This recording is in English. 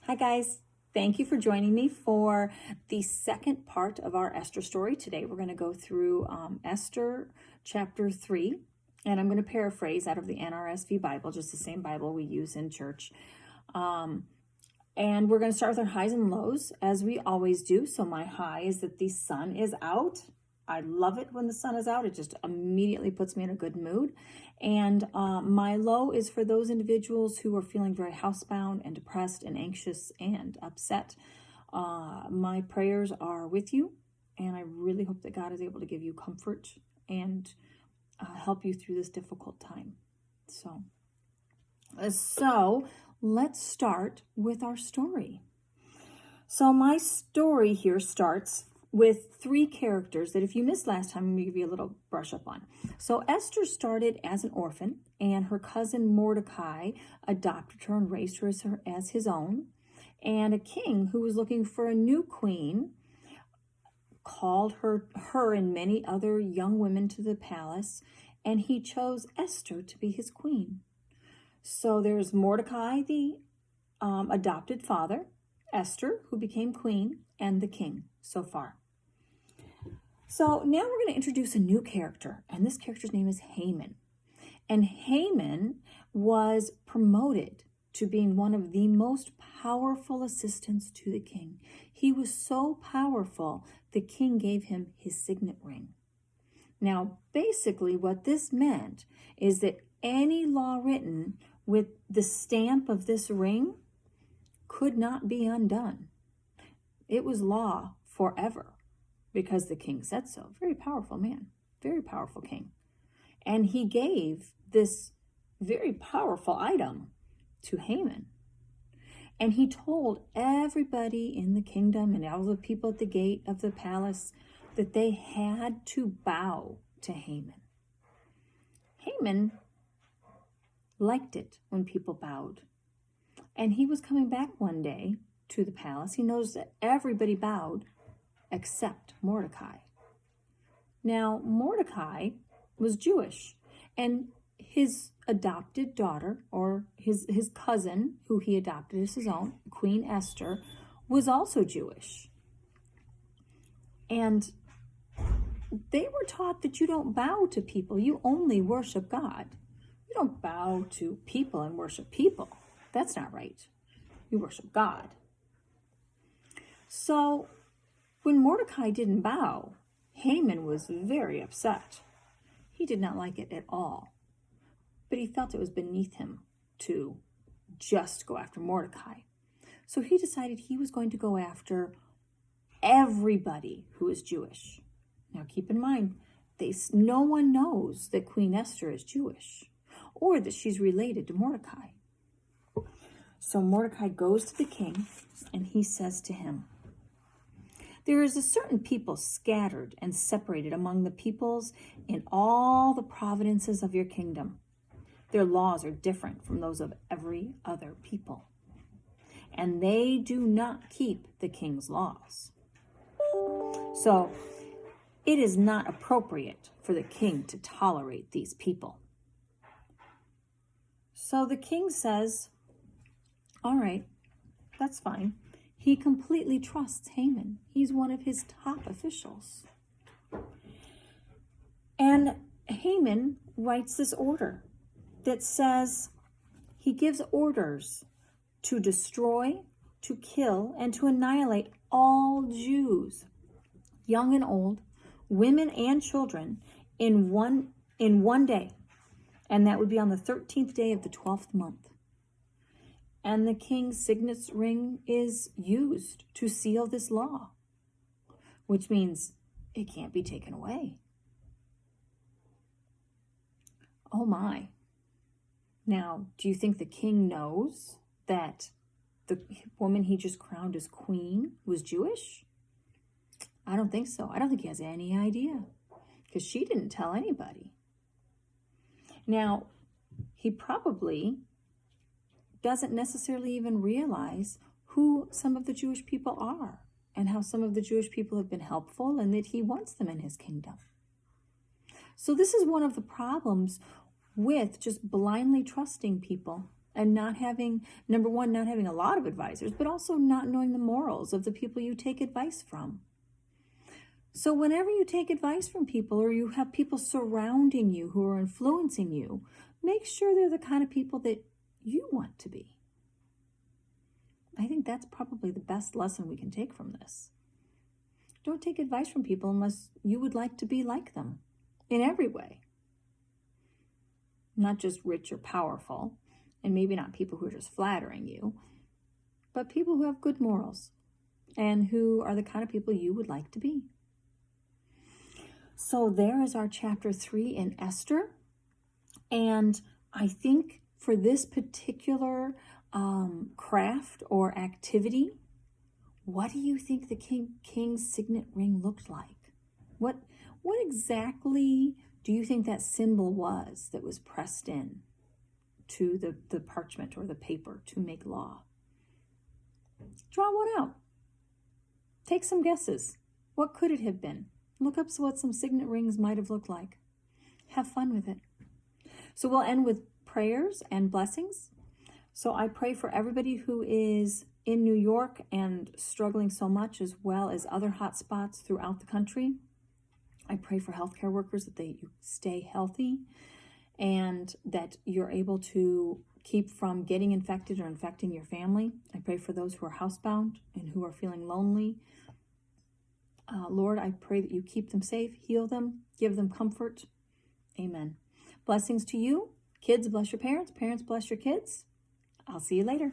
Hi guys, thank you for joining me for the second part of our Esther story. Today we're going to go through Esther chapter 3, and I'm going to paraphrase out of the NRSV Bible, just the same Bible we use in church. And we're going to start with our highs and lows, as we always do. So my high is that the sun is out. I love it when the sun is out. It just immediately puts me in a good mood. And my low is for those individuals who are feeling very housebound and depressed and anxious and upset. My prayers are with you, and I really hope that God is able to give you comfort and help you through this difficult time. So let's start with our story. So my story here starts with three characters that if you missed last time, I'm going to give you a little brush up on. So Esther started as an orphan, and her cousin Mordecai adopted her and raised her as his own. And a king who was looking for a new queen called her and many other young women to the palace, and he chose Esther to be his queen. So there's Mordecai, the adopted father, Esther, who became queen, and the king so far. So now we're going to introduce a new character, and this character's name is Haman. And Haman was promoted to being one of the most powerful assistants to the king. He was so powerful, the king gave him his signet ring. Now, basically what this meant is that any law written with the stamp of this ring could not be undone. It was law forever because the king said so. Very powerful man, very powerful king. And he gave this very powerful item to Haman. And he told everybody in the kingdom and all the people at the gate of the palace that they had to bow to Haman. Haman liked it when people bowed. And he was coming back one day to the palace. He noticed that everybody bowed except Mordecai. Now, Mordecai was Jewish, and his adopted daughter, or his cousin, who he adopted as his own, Queen Esther, was also Jewish. And they were taught that you don't bow to people, you only worship God. You don't bow to people and worship people. That's not right. You worship God. So when Mordecai didn't bow, Haman was very upset. He did not like it at all. But he felt it was beneath him to just go after Mordecai. So he decided he was going to go after everybody who is Jewish. Now keep in mind, no one knows that Queen Esther is Jewish or that she's related to Mordecai. So Mordecai goes to the king and he says to him, "There is a certain people scattered and separated among the peoples in all the provinces of your kingdom. Their laws are different from those of every other people, and they do not keep the king's laws. So it is not appropriate for the king to tolerate these people." So the king says, all right, that's fine. He completely trusts Haman. He's one of his top officials. And Haman writes this order that says he gives orders to destroy, to kill, and to annihilate all Jews, young and old, women and children, in one day. And that would be on the 13th day of the 12th month. And the king's signet ring is used to seal this law, which means it can't be taken away. Oh my. Now, do you think the king knows that the woman he just crowned as queen was Jewish? I don't think so. I don't think he has any idea, because she didn't tell anybody. Now, he probably doesn't necessarily even realize who some of the Jewish people are and how some of the Jewish people have been helpful and that he wants them in his kingdom. So this is one of the problems with just blindly trusting people And not having, number one, not having a lot of advisors, but also not knowing the morals of the people you take advice from. So whenever you take advice from people or you have people surrounding you who are influencing you, make sure they're the kind of people that you want to be. I think that's probably the best lesson we can take from this. Don't take advice from people unless you would like to be like them in every way. Not just rich or powerful, and maybe not people who are just flattering you, but people who have good morals and who are the kind of people you would like to be. So there is our chapter 3 in Esther. And I think for this particular craft or activity, what do you think the king's signet ring looked like? What exactly do you think that symbol was that was pressed in to the parchment or the paper to make law? Draw one out. Take some guesses. What could it have been? Look up what some signet rings might have looked like. Have fun with it. So we'll end with prayers and blessings. So I pray for everybody who is in New York and struggling so much, as well as other hot spots throughout the country. I pray for healthcare workers that you stay healthy and that you're able to keep from getting infected or infecting your family. I pray for those who are housebound and who are feeling lonely. Lord, I pray that you keep them safe, heal them, give them comfort. Amen. Blessings to you. Kids, bless your parents. Parents, bless your kids. I'll see you later.